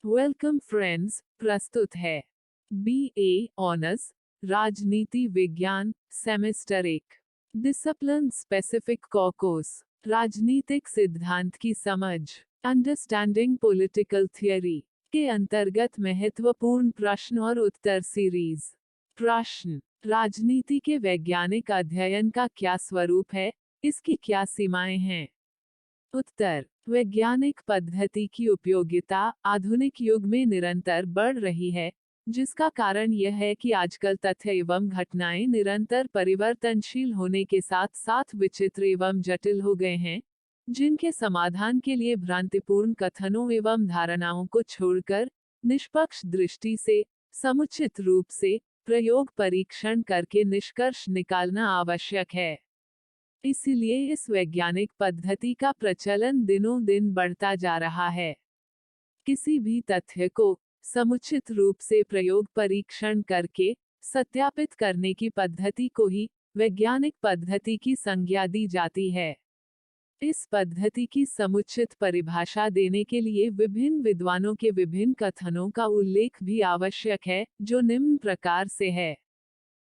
Welcome friends, प्रस्तुत है BA honours राजनीति विज्ञान सेमेस्टर 1 डिसिप्लिन स्पेसिफिक कोर्स राजनीतिक सिद्धांत की समझ अंडरस्टैंडिंग पॉलिटिकल थियरी के अंतर्गत महत्वपूर्ण प्रश्न और उत्तर सीरीज। प्रश्न: राजनीति के वैज्ञानिक अध्ययन का क्या स्वरूप है, इसकी क्या सीमाएं हैं? उत्तर: वैज्ञानिक पद्धति की उपयोगिता आधुनिक युग में निरंतर बढ़ रही है, जिसका कारण यह है कि आजकल तथ्य एवं घटनाएं निरंतर परिवर्तनशील होने के साथ साथ विचित्र एवं जटिल हो गए हैं, जिनके समाधान के लिए भ्रांतिपूर्ण कथनों एवं धारणाओं को छोड़कर निष्पक्ष दृष्टि से, समुचित रूप से प्रयोग परीक्षण करके निष्कर्ष निकालना आवश्यक है। इसलिए इस वैज्ञानिक पद्धति का प्रचलन दिनों दिन बढ़ता जा रहा है। किसी भी तथ्य को समुचित रूप से प्रयोग परीक्षण करके सत्यापित करने की पद्धति को ही वैज्ञानिक पद्धति की संज्ञा दी जाती है। इस पद्धति की समुचित परिभाषा देने के लिए विभिन्न विद्वानों के विभिन्न कथनों का उल्लेख भी आवश्यक है, जो निम्न प्रकार से है।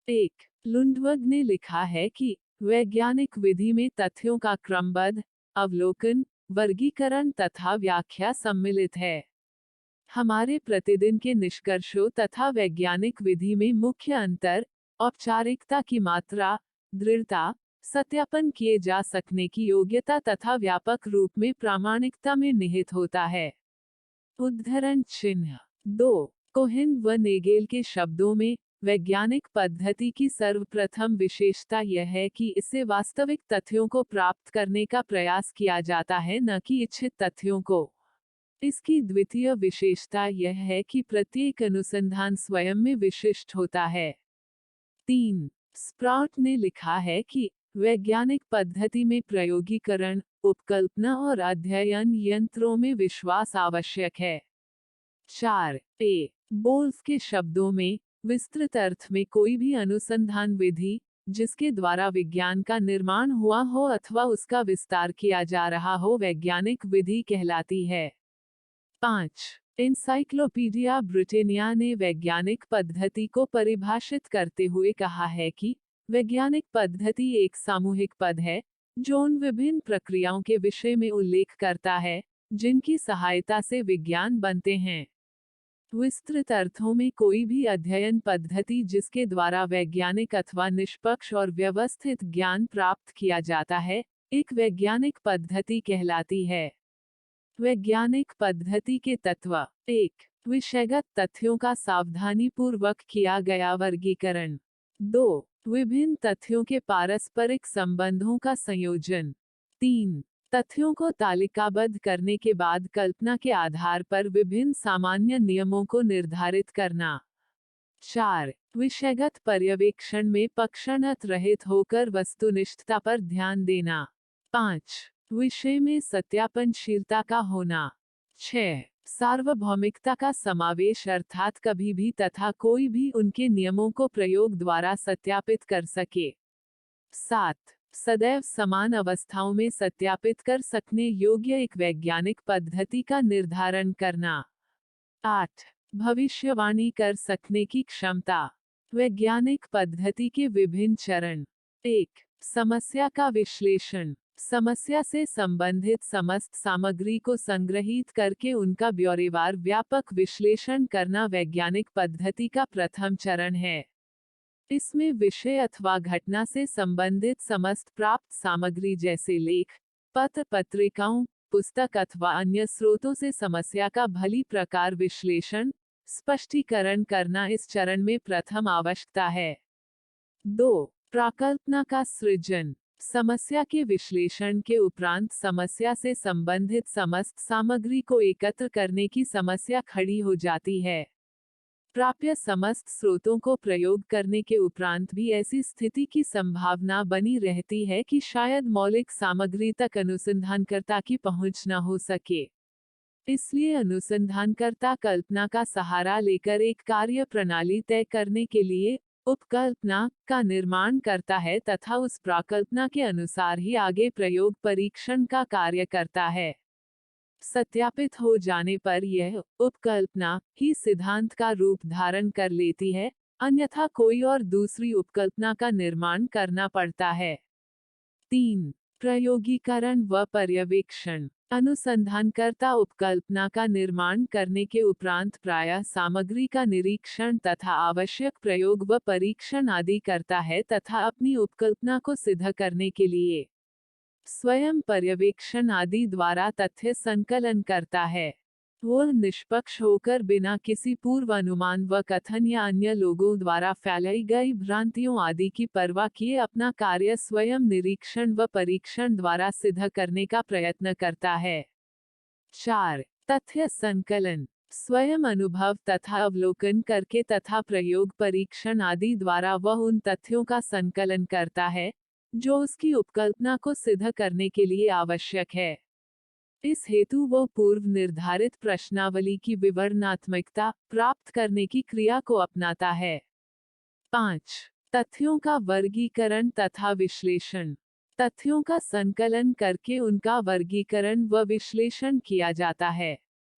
1. लुंडबर्ग ने लिखा है कि वैज्ञानिक विधि में तथ्यों का क्रमबद्ध अवलोकन, वर्गीकरण तथा व्याख्या सम्मिलित है। हमारे प्रतिदिन के निष्कर्षों तथा वैज्ञानिक विधि में मुख्य अंतर औपचारिकता की मात्रा, दृढ़ता, सत्यापन किए जा सकने की योग्यता तथा व्यापक रूप में प्रामाणिकता में निहित होता है। उद्धरण चिन्ह 2. कोहेन व नेगेल के शब्दों में, वैज्ञानिक पद्धति की सर्वप्रथम विशेषता यह है कि इससे वास्तविक तथ्यों को प्राप्त करने का प्रयास किया जाता है, न कि इच्छित तथ्यों को। इसकी द्वितीय विशेषता यह है कि प्रत्येक अनुसंधान स्वयं में विशिष्ट होता है। 3. स्प्राउट ने लिखा है कि वैज्ञानिक पद्धति में प्रयोगीकरण, उपकल्पना और अध्ययन यंत्रों में विश्वास आवश्यक है। 4. बोल्स के शब्दों में, विस्तृत अर्थ में कोई भी अनुसंधान विधि जिसके द्वारा विज्ञान का निर्माण हुआ हो अथवा उसका विस्तार किया जा रहा हो वैज्ञानिक विधि कहलाती है। 5. एनसाइक्लोपीडिया ब्रिटेनिया ने वैज्ञानिक पद्धति को परिभाषित करते हुए कहा है कि वैज्ञानिक पद्धति एक सामूहिक पद है, जो उन विभिन्न प्रक्रियाओं के विषय में उल्लेख करता है, जिनकी सहायता से विज्ञान बनते हैं। विस्तृत अर्थों में कोई भी अध्ययन पद्धति जिसके द्वारा वैज्ञानिक अथवा निष्पक्ष और व्यवस्थित ज्ञान प्राप्त किया जाता है, एक वैज्ञानिक पद्धति कहलाती है। वैज्ञानिक पद्धति के तत्व: 1. विषयगत तथ्यों का सावधानीपूर्वक किया गया वर्गीकरण। 2. विभिन्न तथ्यों के पारस्परिक संबंधों का संयोजन। 3. तथ्यों को तालिकाबद्ध करने के बाद कल्पना के आधार पर विभिन्न सामान्य नियमों को निर्धारित करना। 4. विषयगत पर्यवेक्षण में पक्षाघात रहित होकर वस्तुनिष्ठता पर ध्यान देना। 5. विषय में सत्यापनशीलता का होना। 6. सार्वभौमिकता का समावेश अर्थात कभी भी तथा कोई भी उनके नियमों को प्रयोग द्वारा सत्यापित कर सके। 7. सदैव समान अवस्थाओं में सत्यापित कर सकने योग्य एक वैज्ञानिक पद्धति का निर्धारण करना। 8. भविष्यवाणी कर सकने की क्षमता। वैज्ञानिक पद्धति के विभिन्न चरण। 1. समस्या का विश्लेषण। समस्या से संबंधित समस्त सामग्री को संग्रहित करके उनका ब्यौरेवार व्यापक विश्लेषण करना वैज्ञानिक पद्धति का प्रथम चरण है। इसमें विषय अथवा घटना से संबंधित समस्त प्राप्त सामग्री जैसे लेख, पत्र, पत्रिकाओं, पुस्तक अथवा अन्य स्रोतों से समस्या का भली प्रकार विश्लेषण, स्पष्टीकरण करना इस चरण में प्रथम आवश्यकता है। 2. प्राकल्पना का सृजन। समस्या के विश्लेषण के उपरांत समस्या से संबंधित समस्त सामग्री को एकत्र करने की समस्या खड़ी हो जाती है। प्राप्य समस्त स्रोतों को प्रयोग करने के उपरांत भी ऐसी स्थिति की संभावना बनी रहती है कि शायद मौलिक सामग्री तक अनुसंधानकर्ता की पहुंच न हो सके। इसलिए अनुसंधानकर्ता कल्पना का सहारा लेकर एक कार्य प्रणाली तय करने के लिए उपकल्पना का निर्माण करता है तथा उस प्राकल्पना के अनुसार ही आगे प्रयोग परीक्षण का कार्य करता है। सत्यापित हो जाने पर यह उपकल्पना ही सिद्धांत का रूप धारण कर लेती है, अन्यथा कोई और दूसरी उपकल्पना का निर्माण करना पड़ता है। 3. प्रयोगीकरण व पर्यवेक्षण। अनुसंधानकर्ता उपकल्पना का निर्माण करने के उपरांत प्रायः सामग्री का निरीक्षण तथा आवश्यक प्रयोग व परीक्षण आदि करता है तथा अपनी उपकल्पना को सिद्ध करने के लिए स्वयं पर्यवेक्षण आदि द्वारा तथ्य संकलन करता है। वह निष्पक्ष होकर बिना किसी पूर्व अनुमान व कथन या अन्य लोगों द्वारा फैलाई गई भ्रांतियों आदि की परवाह किए अपना कार्य स्वयं निरीक्षण व परीक्षण द्वारा सिद्ध करने का प्रयत्न करता है। 4. तथ्य संकलन। स्वयं अनुभव तथा अवलोकन करके तथा प्रयोग परीक्षण आदि द्वारा वह उन तथ्यों का संकलन करता है जो उसकी उपकल्पना को सिद्ध करने के लिए आवश्यक है। इस हेतु वो पूर्व निर्धारित प्रश्नावली की विवरणात्मकता प्राप्त करने की क्रिया को अपनाता है। 5. तथ्यों का वर्गीकरण तथा विश्लेषण। तथ्यों का संकलन करके उनका वर्गीकरण व विश्लेषण किया जाता है।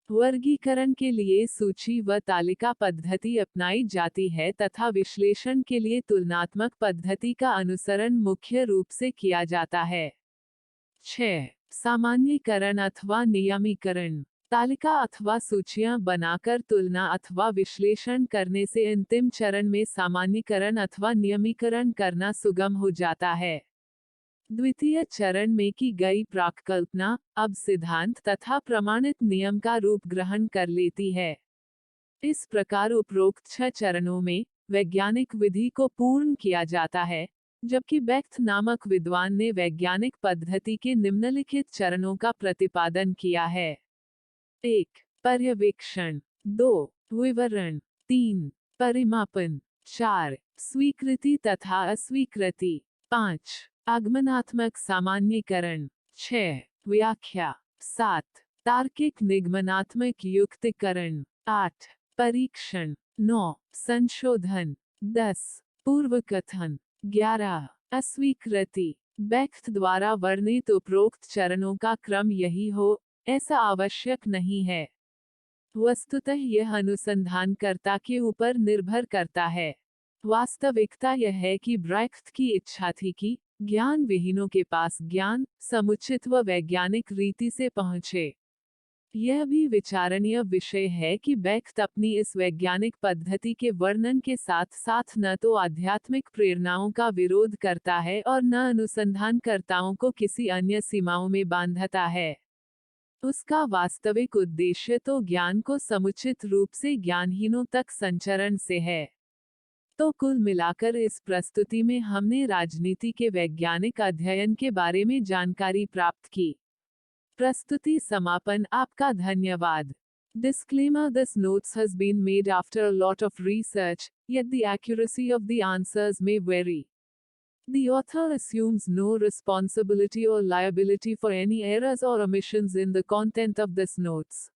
वर्गीकरण के लिए सूची व तालिका पद्धति अपनाई जाती है तथा विश्लेषण के लिए तुलनात्मक पद्धति का अनुसरण मुख्य रूप से किया जाता है। 6. सामान्यीकरण अथवा नियमीकरण। तालिका अथवा सूचियां बनाकर तुलना अथवा विश्लेषण करने से अंतिम चरण में सामान्यीकरण अथवा नियमीकरण करना सुगम हो जाता है। द्वितीय चरण में की गई प्राक्कल्पना अब सिद्धांत तथा प्रमाणित नियम का रूप ग्रहण कर लेती है। इस प्रकार उपरोक्त 6 चरणों में वैज्ञानिक विधि को पूर्ण किया जाता है, जबकि बेख्त नामक विद्वान ने वैज्ञानिक पद्धति के निम्नलिखित चरणों का प्रतिपादन किया है। 1. पर्यवेक्षण। 2. विवरण। 3. परिमापन। 4. स्वीकृति तथा अस्वीकृति। 5. आगमनात्मक सामान्यीकरण। 6. व्याख्या। 7. तार्किक निगमनात्मक युक्तिकरण। 8. परीक्षण। 9. संशोधन। 10. पूर्वकथन। 11. अस्वीकृति। बेख्त द्वारा वर्णित उपरोक्त चरणों का क्रम यही हो, ऐसा आवश्यक नहीं है। वस्तुतः यह अनुसंधानकर्ता के ऊपर निर्भर करता है। वास्तविकता यह है कि ब्रेख्त की इच्छा थी कि ज्ञान विहीनों के पास ज्ञान समुचित व वैज्ञानिक रीति से पहुंचे। यह भी विचारणीय विषय है कि बेख्त अपनी इस वैज्ञानिक पद्धति के वर्णन के साथ साथ न तो आध्यात्मिक प्रेरणाओं का विरोध करता है और न अनुसंधानकर्ताओं को किसी अन्य सीमाओं में बांधता है। उसका वास्तविक उद्देश्य तो ज्ञान को समुचित रूप से ज्ञानहीनों तक संचरण से है। तो कुल मिलाकर इस प्रस्तुति में हमने राजनीति के वैज्ञानिक अध्ययन के बारे में जानकारी प्राप्त की। प्रस्तुति समापन। आपका धन्यवाद। Disclaimer: This notes has been made after a lot of research, yet the accuracy of the answers may vary. The author assumes no responsibility or liability for any errors or omissions in the content of this notes.